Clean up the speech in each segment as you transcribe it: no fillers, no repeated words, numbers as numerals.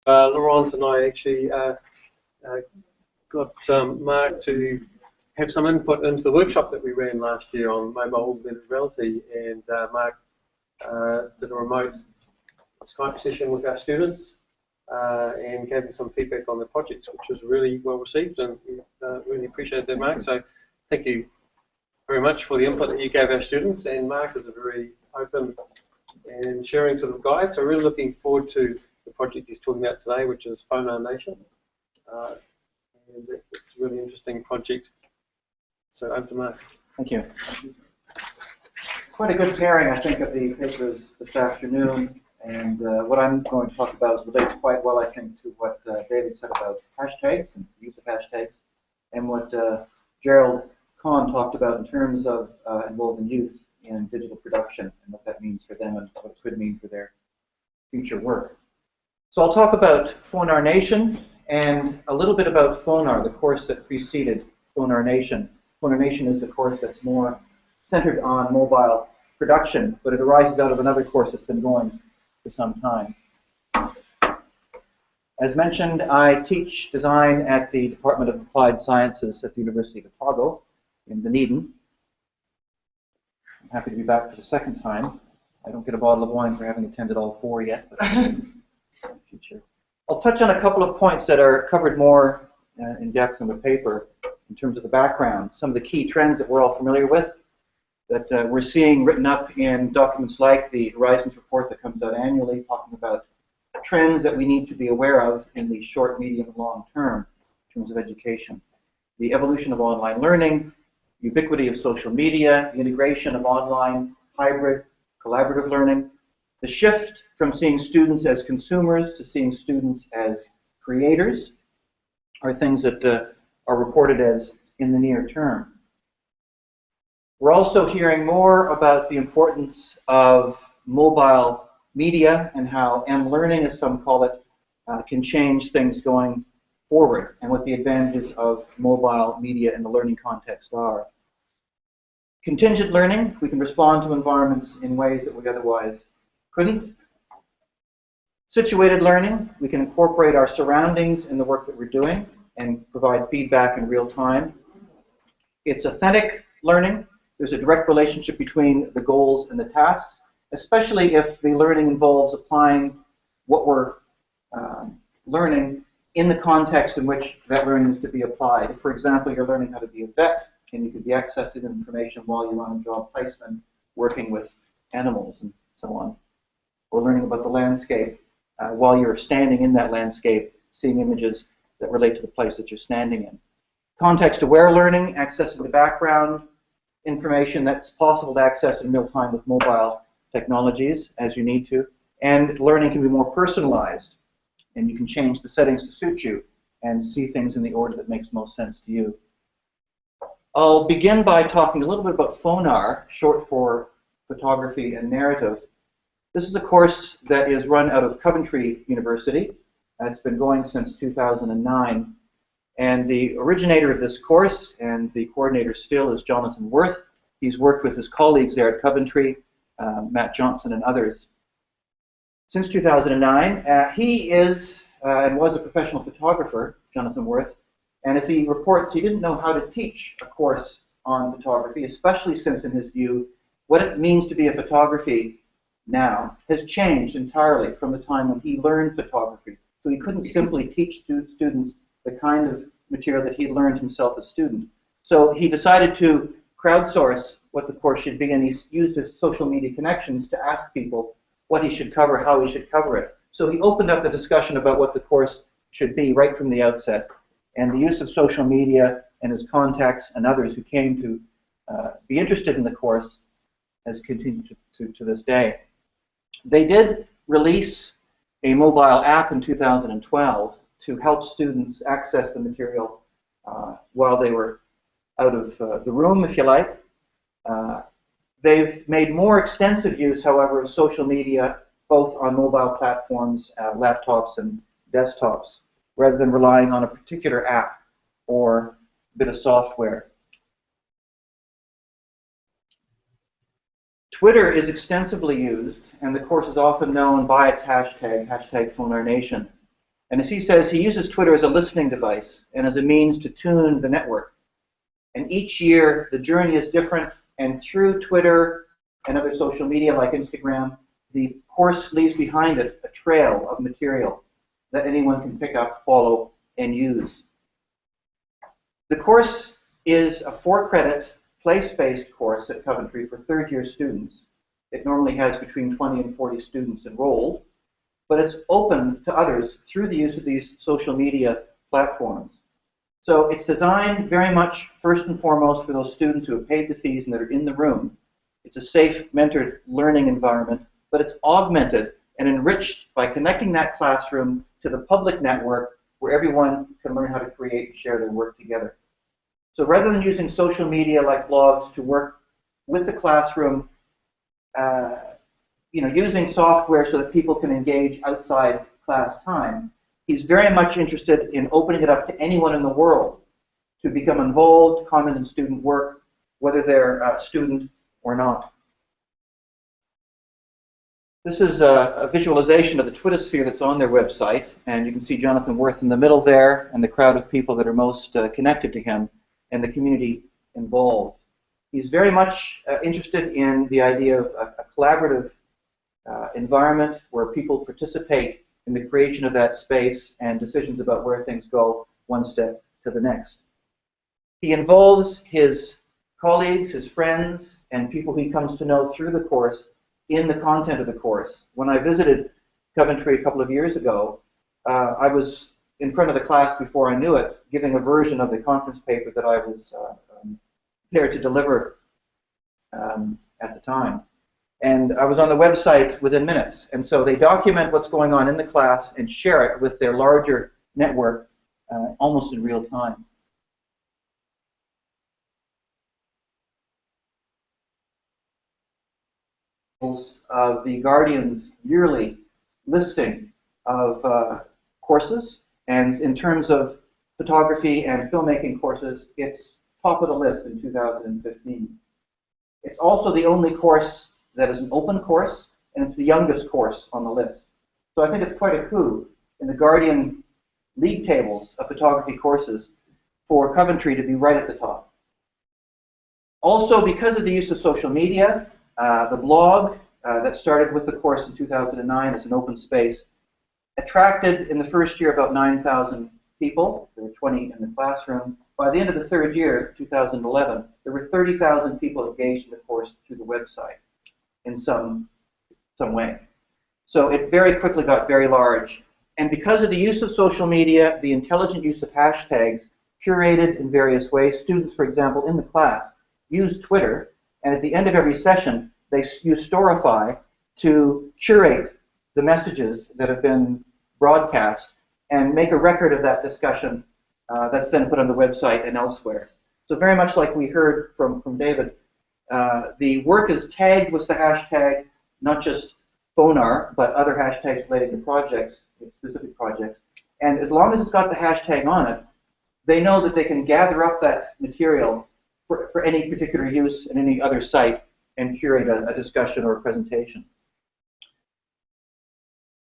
Laurent and I actually got Mark to have some input into the workshop that we ran last year on mobile augmented reality, and Mark did a remote Skype session with our students and gave them some feedback on the projects, which was really well received, and we really appreciate that, Mark. So thank you very much for the input that you gave our students, and Mark is a very open and sharing sort of guy, so really looking forward to the project he's talking about today, which is Phonar Nation. And it's a really interesting project. So over to Mark. Thank you. Quite a good pairing, I think, of the papers this afternoon. And what I'm going to talk about relates quite well, I think, to what David said about hashtags and the use of hashtags, and what Gerald Kahn talked about in terms of involving youth in digital production and what that means for them and what it could mean for their future work. So I'll talk about Phonar Nation and a little bit about Phonar, the course that preceded Phonar Nation. Phonar Nation is the course that's more centered on mobile production, but it arises out of another course that's been going for some time. As mentioned, I teach design at the Department of Applied Sciences at the University of Otago in Dunedin. I'm happy to be back for the second time. I don't get a bottle of wine for having attended all four yet, but future. I'll touch on a couple of points that are covered more in depth in the paper in terms of the background, some of the key trends that we're all familiar with, that we're seeing written up in documents like the Horizons report that comes out annually, talking about trends that we need to be aware of in the short, medium, and long term in terms of education. The evolution of online learning, ubiquity of social media, the integration of online, hybrid, collaborative learning, the shift from seeing students as consumers to seeing students as creators are things that are reported as in the near term. We're also hearing more about the importance of mobile media and how M-learning, as some call it, can change things going forward, and what the advantages of mobile media in the learning context are. Contingent learning, we can respond to environments in ways that we otherwise couldn't. Situated learning, we can incorporate our surroundings in the work that we're doing and provide feedback in real time. It's authentic learning. There's a direct relationship between the goals and the tasks, especially if the learning involves applying what we're learning in the context in which that learning is to be applied. If, for example, you're learning how to be a vet, and you could be accessing information while you're on a job placement, working with animals and so on, or learning about the landscape while you're standing in that landscape, seeing images that relate to the place that you're standing in. Context-aware learning, accessing the background information that's possible to access in real time with mobile technologies as you need to, and learning can be more personalized, and you can change the settings to suit you and see things in the order that makes most sense to you. I'll begin by talking a little bit about Phonar, short for photography and narrative. This is a course that is run out of Coventry University. It's been going since 2009. And the originator of this course, and the coordinator still, is Jonathan Worth. He's worked with his colleagues there at Coventry, Matt Johnson and others, since 2009. He is and was a professional photographer, Jonathan Worth, and as he reports, he didn't know how to teach a course on photography, especially since, in his view, what it means to be a photography now has changed entirely from the time when he learned photography. So he couldn't simply teach students the kind of material that he learned himself as a student. So he decided to crowdsource what the course should be, and he used his social media connections to ask people what he should cover, how he should cover it. So he opened up the discussion about what the course should be right from the outset. And the use of social media and his contacts and others who came to be interested in the course has continued to this day. They did release a mobile app in 2012 to help students access the material while they were out of the room, if you like. They've made more extensive use, however, of social media, both on mobile platforms, laptops and desktops, rather than relying on a particular app or bit of software. Twitter is extensively used, and the course is often known by its hashtag, #PhonarNation. And as he says, he uses Twitter as a listening device and as a means to tune the network. And each year, the journey is different, and through Twitter and other social media like Instagram, the course leaves behind it a trail of material that anyone can pick up, follow, and use. The course is a 4-credit, place-based course at Coventry for third-year students. It normally has between 20 and 40 students enrolled, but it's open to others through the use of these social media platforms. So it's designed very much, first and foremost, for those students who have paid the fees and that are in the room. It's a safe, mentored learning environment, but it's augmented and enriched by connecting that classroom to the public network where everyone can learn how to create and share their work together. So rather than using social media like blogs to work with the classroom, using software so that people can engage outside class time, he's very much interested in opening it up to anyone in the world to become involved, comment in student work, whether they're a student or not. This is a visualization of the Twittersphere that's on their website, and you can see Jonathan Worth in the middle there and the crowd of people that are most connected to him and the community involved. He's very much interested in the idea of a collaborative environment where people participate in the creation of that space and decisions about where things go one step to the next. He involves his colleagues, his friends, and people he comes to know through the course in the content of the course. When I visited Coventry a couple of years ago, I was in front of the class before I knew it, giving a version of the conference paper that I was there to deliver at the time. And I was on the website within minutes. And so they document what's going on in the class and share it with their larger network almost in real time. Of the Guardian's yearly listing of courses, and in terms of photography and filmmaking courses, it's top of the list in 2015. It's also the only course that is an open course, and it's the youngest course on the list. So I think it's quite a coup in the Guardian league tables of photography courses for Coventry to be right at the top. Also, because of the use of social media, the blog that started with the course in 2009 as an open space attracted in the first year about 9,000 people. There were 20 in the classroom. By the end of the third year, 2011, there were 30,000 people engaged in the course through the website in some way. So it very quickly got very large. And because of the use of social media, the intelligent use of hashtags curated in various ways, students, for example, in the class use Twitter, and at the end of every session, they use Storify to curate the messages that have been broadcast and make a record of that discussion that's then put on the website and elsewhere. So very much like we heard from David, the work is tagged with the hashtag, not just FONAR, but other hashtags related to projects, specific projects. And as long as it's got the hashtag on it, they know that they can gather up that material for any particular use in any other site and curate a discussion or a presentation.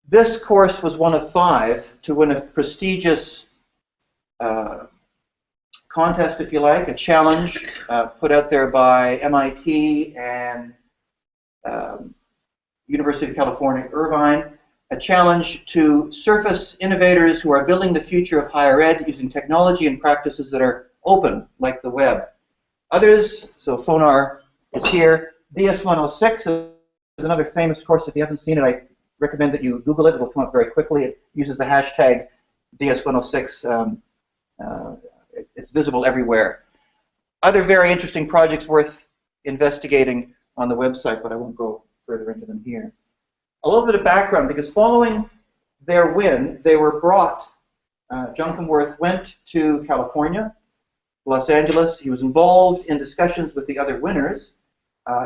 This course was one of 5 to win a prestigious contest, if you like, a challenge put out there by MIT and University of California, Irvine, a challenge to surface innovators who are building the future of higher ed using technology and practices that are open, like the web. Others, so FONAR is here. DS106 is another famous course. If you haven't seen it, I recommend that you Google it. It will come up very quickly. It uses the hashtag DS106. It's visible everywhere. Other very interesting projects worth investigating on the website, but I won't go further into them here. A little bit of background, because following their win, they were brought, Jonathan Worth went to California, Los Angeles. He was involved in discussions with the other winners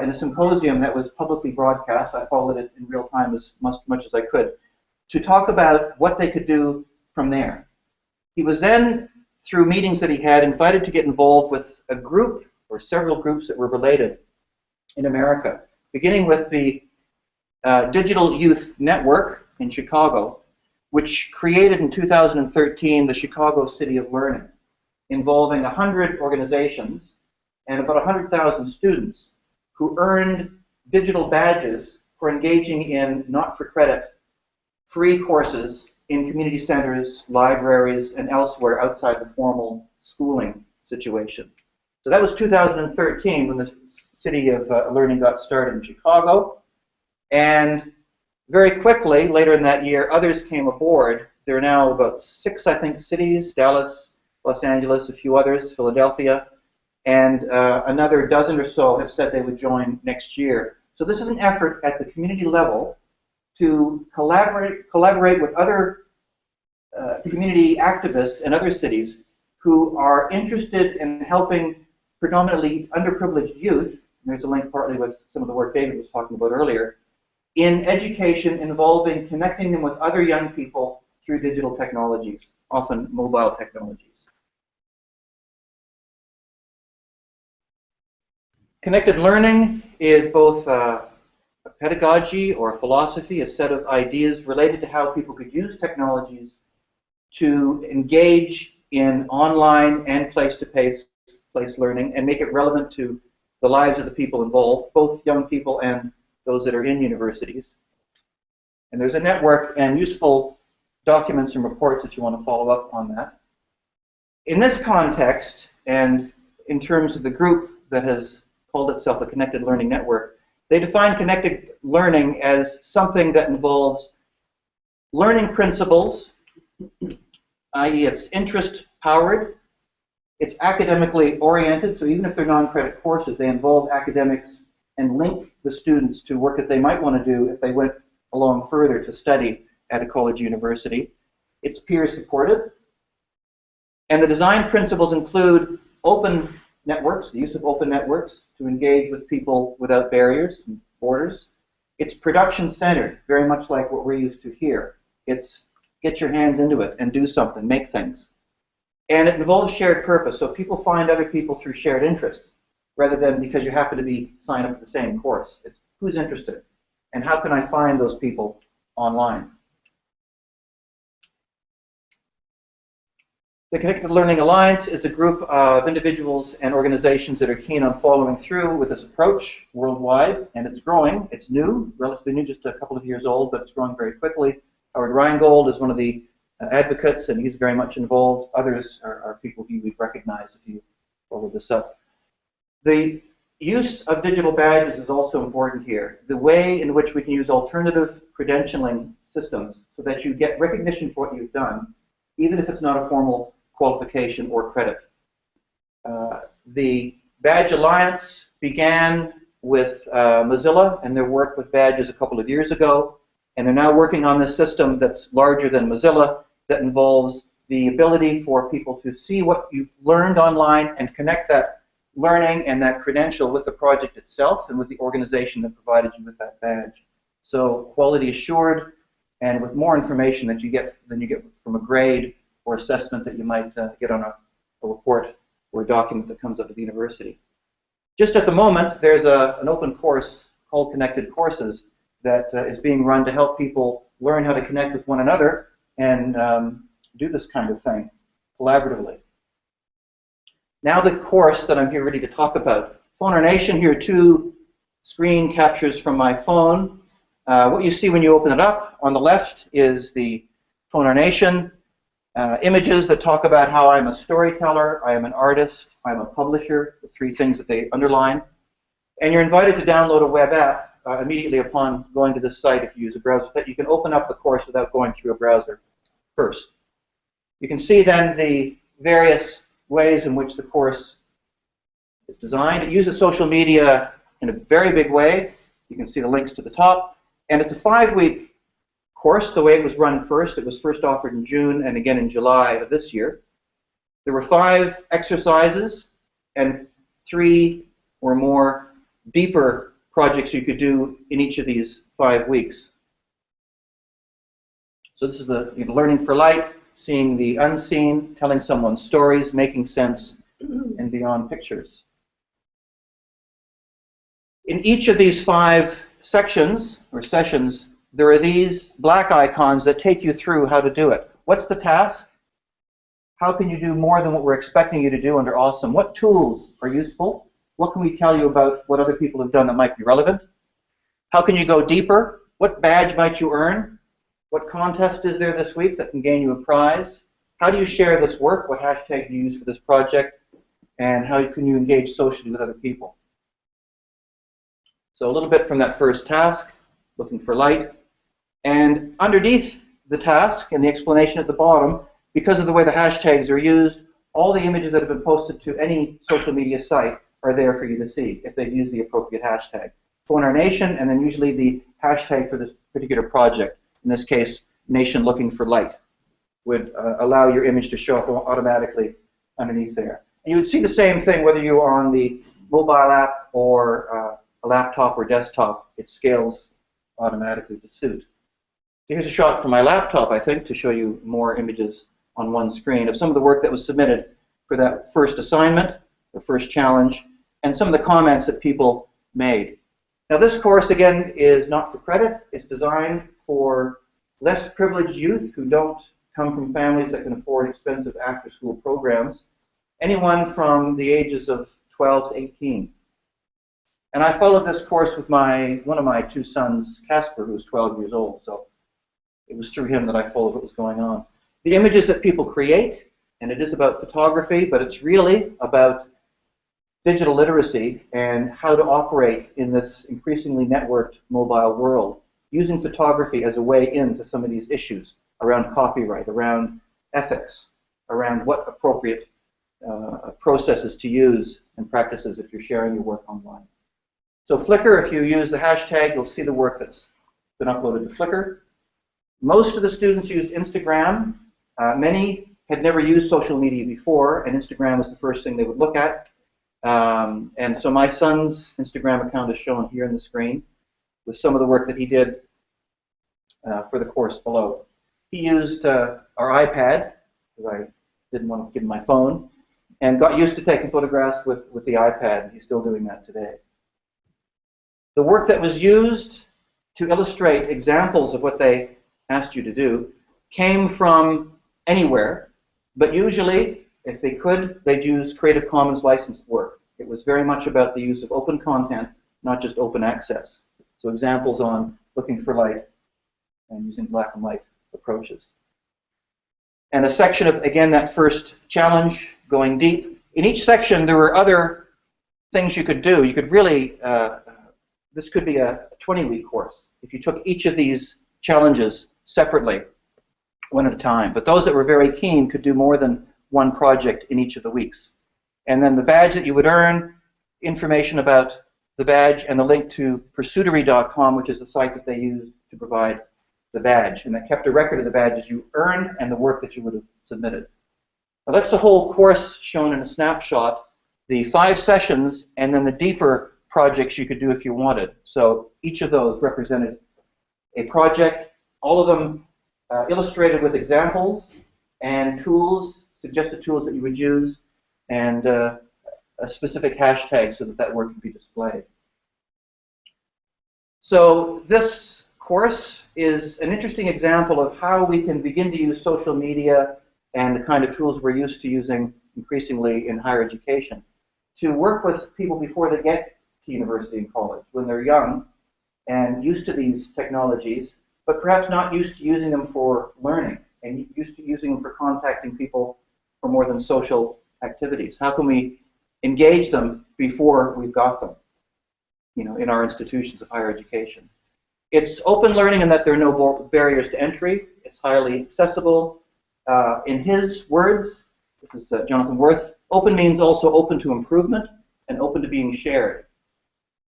in a symposium that was publicly broadcast. I followed it in real time as much as I could, to talk about what they could do from there. He was then, through meetings that he had, invited to get involved with a group or several groups that were related in America, beginning with the Digital Youth Network in Chicago, which created in 2013 the Chicago City of Learning, involving 100 organizations and about 100,000 students who earned digital badges for engaging in not-for-credit free courses in community centers, libraries, and elsewhere outside the formal schooling situation. So that was 2013 when the City of Learning got started in Chicago. And very quickly, later in that year, others came aboard. There are now about 6, I think, cities: Dallas, Los Angeles, a few others, Philadelphia, and another dozen or so have said they would join next year. So this is an effort at the community level to collaborate with other community activists in other cities who are interested in helping predominantly underprivileged youth, and there's a link partly with some of the work David was talking about earlier, in education involving connecting them with other young people through digital technologies, often mobile technologies. Connected learning is both a pedagogy or a philosophy, a set of ideas related to how people could use technologies to engage in online and place-to-place learning and make it relevant to the lives of the people involved, both young people and those that are in universities. And there's a network and useful documents and reports if you want to follow up on that. In this context, and in terms of the group that has called itself the Connected Learning Network, they define connected learning as something that involves learning principles, i.e. it's interest-powered, it's academically oriented, so even if they're non-credit courses, they involve academics and link the students to work that they might want to do if they went along further to study at a college or university. It's peer-supported, and the design principles include open networks, the use of open networks to engage with people without barriers and borders. It's production-centered, very much like what we're used to here. It's get your hands into it and do something, make things. And it involves shared purpose, so people find other people through shared interests, rather than because you happen to be signed up to the same course. It's who's interested, and how can I find those people online? The Connected Learning Alliance is a group of individuals and organizations that are keen on following through with this approach worldwide, and it's growing. It's new, relatively new, just a couple of years old, but it's growing very quickly. Howard Rheingold is one of the advocates, and he's very much involved. Others are people who you'd recognize if you follow this up. The use of digital badges is also important here. The way in which we can use alternative credentialing systems so that you get recognition for what you've done, even if it's not a formal qualification or credit. The Badge Alliance began with Mozilla and their work with badges a couple of years ago, and they're now working on this system that's larger than Mozilla that involves the ability for people to see what you've learned online and connect that learning and that credential with the project itself and with the organization that provided you with that badge. So quality assured, and with more information that you get than you get from a grade or assessment that you might get on a report or a document that comes out of the university. Just at the moment, there's an open course called Connected Courses that is being run to help people learn how to connect with one another and do this kind of thing collaboratively. Now the course that I'm here ready to talk about. Phoner Nation, here are two screen captures from my phone. What you see when you open it up, on the left is the Phoner Nation images that talk about how I'm a storyteller, I am an artist, I'm a publisher, the three things that they underline. And you're invited to download a web app immediately upon going to this site if you use a browser, that you can open up the course without going through a browser first. You can see then the various ways in which the course is designed. It uses social media in a very big way. You can see the links to the top. And it's a 5-week course, the way it was run first. It was first offered in June and again in July of this year. There were 5 exercises and 3 or more deeper projects you could do in each of these 5 weeks. So this is the learning for light, seeing the unseen, telling someone stories, making sense, and beyond pictures. In each of these 5 sections or sessions, there are these black icons that take you through how to do it. What's the task? How can you do more than what we're expecting you to do under Awesome? What tools are useful? What can we tell you about what other people have done that might be relevant? How can you go deeper? What badge might you earn? What contest is there this week that can gain you a prize? How do you share this work? What hashtag do you use for this project? And how can you engage socially with other people? So a little bit from that first task, looking for light. And underneath the task and the explanation at the bottom, because of the way the hashtags are used, all the images that have been posted to any social media site are there for you to see if they've used the appropriate hashtag. Phone Our Nation, and then usually the hashtag for this particular project, in this case, Nation Looking for Light, would allow your image to show up automatically underneath there. And you would see the same thing whether you're on the mobile app or a laptop or desktop. It scales automatically to suit. So here's a shot from my laptop, I think, to show you more images on one screen of some of the work that was submitted for that first assignment, the first challenge, and some of the comments that people made. Now this course, again, is not for credit. It's designed for less privileged youth who don't come from families that can afford expensive after-school programs, anyone from the ages of 12 to 18. And I followed this course with one of my two sons, Casper, who was 12 years old, so it was through him that I followed what was going on. The images that people create, and it is about photography, but it's really about digital literacy and how to operate in this increasingly networked mobile world, using photography as a way into some of these issues around copyright, around ethics, around what appropriate processes to use and practices if you're sharing your work online. So Flickr, if you use the hashtag, you'll see the work that's been uploaded to Flickr. Most of the students used Instagram. Many had never used social media before, and Instagram was the first thing they would look at. And so my son's Instagram account is shown here on the screen with some of the work that he did for the course below. He used our iPad, because I didn't want to give him my phone, and got used to taking photographs with the iPad. He's still doing that today. The work that was used to illustrate examples of what they asked you to do came from anywhere, but usually, if they could, they'd use Creative Commons licensed work. It was very much about the use of open content, not just open access. So examples on looking for light and using black and white approaches. And a section of, again, that first challenge, going deep. In each section, there were other things you could do. You could really, this could be a 20-week course if you took each of these challenges separately, one at a time. But those that were very keen could do more than one project in each of the weeks. And then the badge that you would earn, information about the badge, and the link to Pursuitery.com, which is the site that they used to provide the badge. And that kept a record of the badges you earned and the work that you would have submitted. Now that's the whole course shown in a snapshot, the 5 sessions, and then the deeper projects you could do if you wanted. So each of those represented a project, all of them illustrated with examples and tools, suggested tools that you would use, and a specific hashtag so that that work can be displayed. So this course is an interesting example of how we can begin to use social media and the kind of tools we're used to using increasingly in higher education to work with people before they get to university and college, when they're young and used to these technologies, but perhaps not used to using them for learning and used to using them for contacting people for more than social activities. How can we engage them before we've got them, you know, in our institutions of higher education? It's open learning in that there are no barriers to entry. It's highly accessible. In his words, this is Jonathan Worth, open means also open to improvement and open to being shared.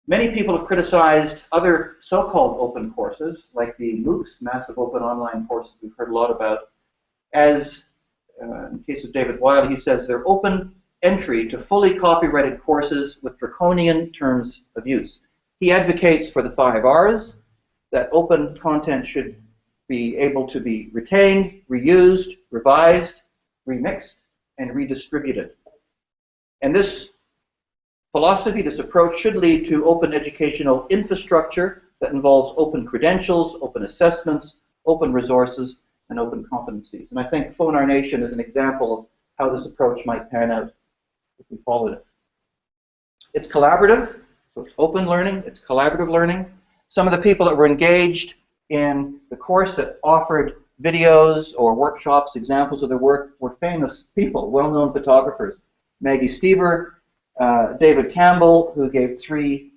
Many people have criticized other so-called open courses, like the MOOCs, Massive Open Online Courses we've heard a lot about, as, in the case of David Weil, he says they're open entry to fully copyrighted courses with draconian terms of use. He advocates for the 5 R's, that open content should be able to be retained, reused, revised, remixed, and redistributed. And this philosophy, this approach, should lead to open educational infrastructure that involves open credentials, open assessments, open resources, and open competencies. And I think Phone Our Nation is an example of how this approach might pan out if we followed it. It's collaborative, so it's open learning, it's collaborative learning. Some of the people that were engaged in the course that offered videos or workshops, examples of their work, were famous people, well-known photographers. Maggie Stever, David Campbell, who gave 3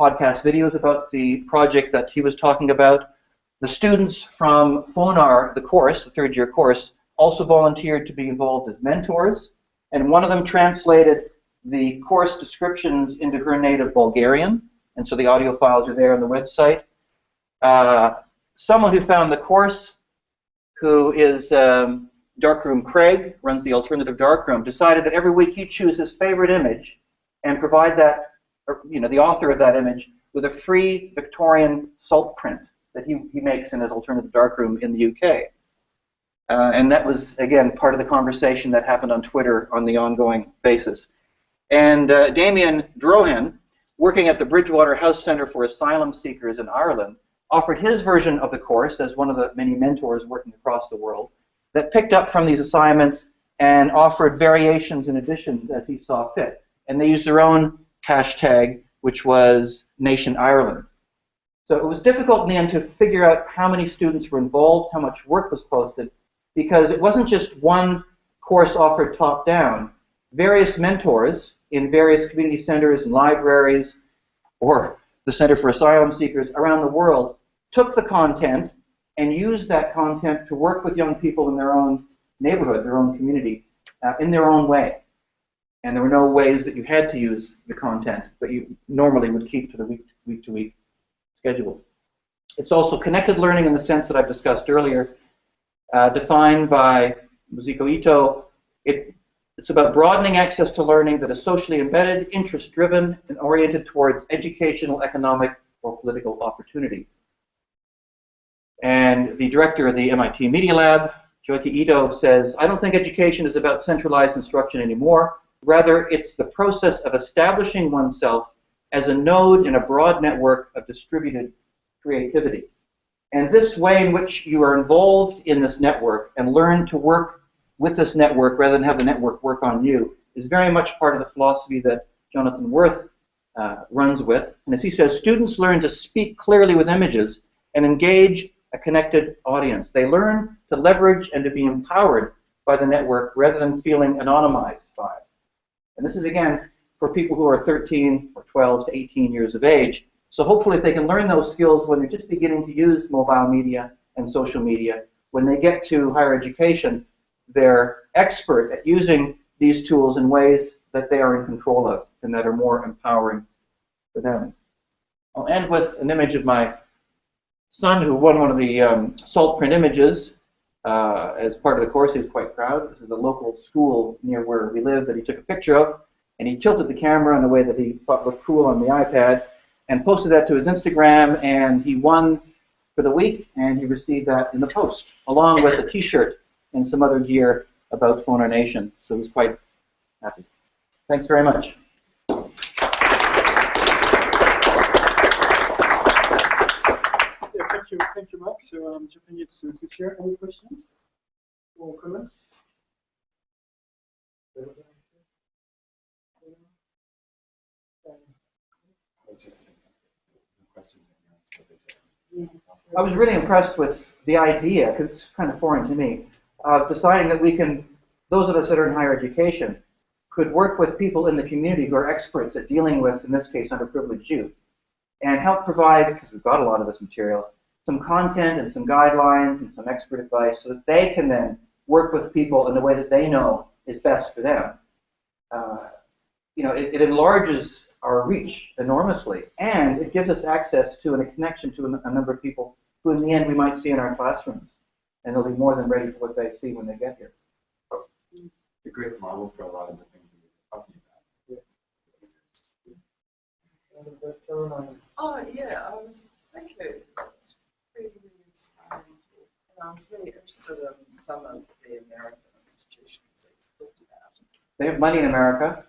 podcast videos about the project that he was talking about. The students from FONAR, the course, the 3rd-year course, also volunteered to be involved as mentors, and one of them translated the course descriptions into her native Bulgarian, and so the audio files are there on the website. Someone who found the course, who is Darkroom Craig, runs the Alternative Darkroom, decided that every week he'd choose his favorite image and provide that, the author of that image, with a free Victorian salt print that he makes in his Alternative Darkroom in the UK. And that was, again, part of the conversation that happened on Twitter on the ongoing basis. And Damien Drohan, working at the Bridgewater House Centre for Asylum Seekers in Ireland, offered his version of the course as one of the many mentors working across the world that picked up from these assignments and offered variations and additions as he saw fit. And they used their own hashtag, which was Nation Ireland. So it was difficult in the end to figure out how many students were involved, how much work was posted, because it wasn't just one course offered top-down. Various mentors in various community centers and libraries, or the Center for Asylum Seekers around the world, took the content and used that content to work with young people in their own neighborhood, their own community, in their own way. And there were no ways that you had to use the content that you normally would keep to the week-to-week schedule. It's also connected learning in the sense that I've discussed earlier, defined by Mizuko Ito. It's about broadening access to learning that is socially embedded, interest-driven, and oriented towards educational, economic, or political opportunity. And the director of the MIT Media Lab, Joiki Ito, says, "I don't think education is about centralized instruction anymore. Rather, it's the process of establishing oneself as a node in a broad network of distributed creativity. And this way in which you are involved in this network and learn to work with this network rather than have the network work on you is very much part of the philosophy that Jonathan Worth runs with. And as he says, students learn to speak clearly with images and engage a connected audience. They learn to leverage and to be empowered by the network rather than feeling anonymized by it." And this is, again, for people who are 13 or 12 to 18 years of age. So hopefully if they can learn those skills when they're just beginning to use mobile media and social media, when they get to higher education, they're expert at using these tools in ways that they are in control of and that are more empowering for them. I'll end with an image of my son who won one of the salt print images as part of the course. He was quite proud. This is a local school near where we live that he took a picture of, and he tilted the camera in a way that he thought looked cool on the iPad and posted that to his Instagram, and he won for the week, and he received that in the post, along with a t-shirt and some other gear about Phone Our Nation. So he was quite happy. Thanks very much. Thank you, Mark. So I'm jumping into to share any questions or comments. I was really impressed with the idea, because it's kind of foreign to me, of deciding that we can, those of us that are in higher education, could work with people in the community who are experts at dealing with, in this case, underprivileged youth, and help provide, because we've got a lot of this material, some content and some guidelines and some expert advice so that they can then work with people in the way that they know is best for them. It enlarges our reach enormously, and it gives us access to and a connection to a number of people who in the end we might see in our classrooms, and they'll be more than ready for what they see when they get here. It's a great model for a lot of the things that we're talking about. Oh yeah, I was thinking it's really, really inspiring, and I was really interested in some of the American institutions that you talked about. They have money in America.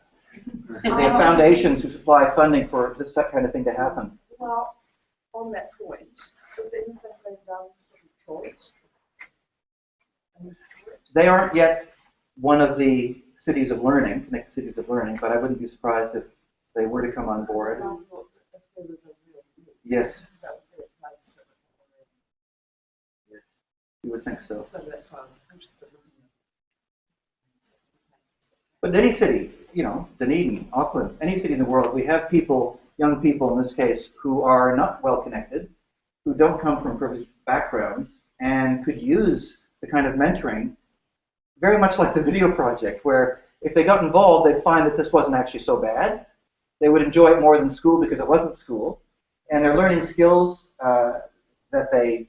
They have foundations who supply funding for this kind of thing to happen. Well, On that point, is anything being done for Detroit? In Detroit? They aren't yet one of the cities of learning, Connected Cities of Learning, but I wouldn't be surprised if they were to come on board. I thought that if there was a real need, Yes, that would be a place that would yes, you would think so. so that's why I was interested in looking at. But any city, you know, Dunedin, Auckland, any city in the world, we have people, young people in this case, who are not well connected, who don't come from privileged backgrounds, and could use the kind of mentoring, very much like the video project, where if they got involved, they'd find that this wasn't actually so bad. They would enjoy it more than school because it wasn't school, and they're learning skills that they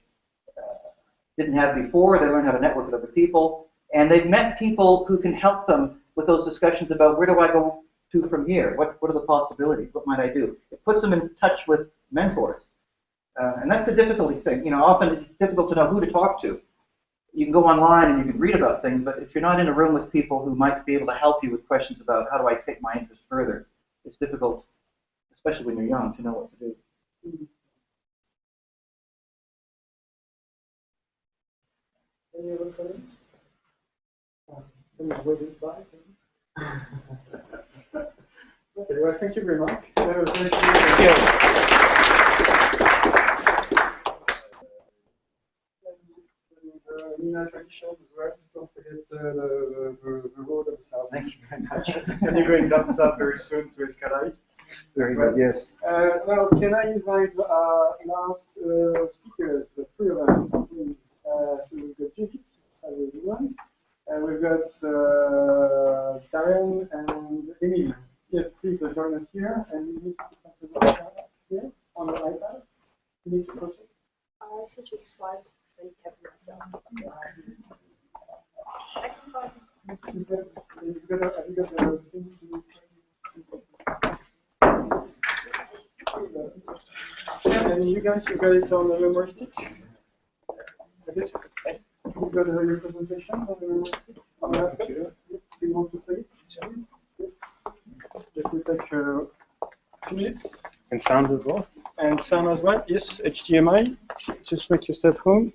didn't have before. They learn how to network with other people, and they've met people who can help them with those discussions about where do I go to from here? What are the possibilities? What might I do? It puts them in touch with mentors. And that's a difficult thing. You know, often it's difficult to know who to talk to. You can go online and you can read about things, but if you're not in a room with people who might be able to help you with questions about how do I take my interest further, it's difficult, especially when you're young, to know what to do. Any other comments? Someone's waving by. Okay, well, thank you very much. Thank you. Nina traditions as well. Don't forget the road of the south. Thank you very much. And you're going down south very soon to Escalade. Very good, yes. Now, can I invite last speakers, the three of them, please? So we've got Judith, everyone. We've got Darren and Emile. Yes, please join us here. And you need to put the here on the iPad. You need to proceed. I sent you the slides and kept it myself. Have you got the thing and you guys, you got it on the memory stick? Okay. You got your presentation on the memory stick? On the laptop? Do you want to play it? Yes. It will take 2 minutes. And sound as well. And sound as well? Yes, HDMI. Just make yourself home.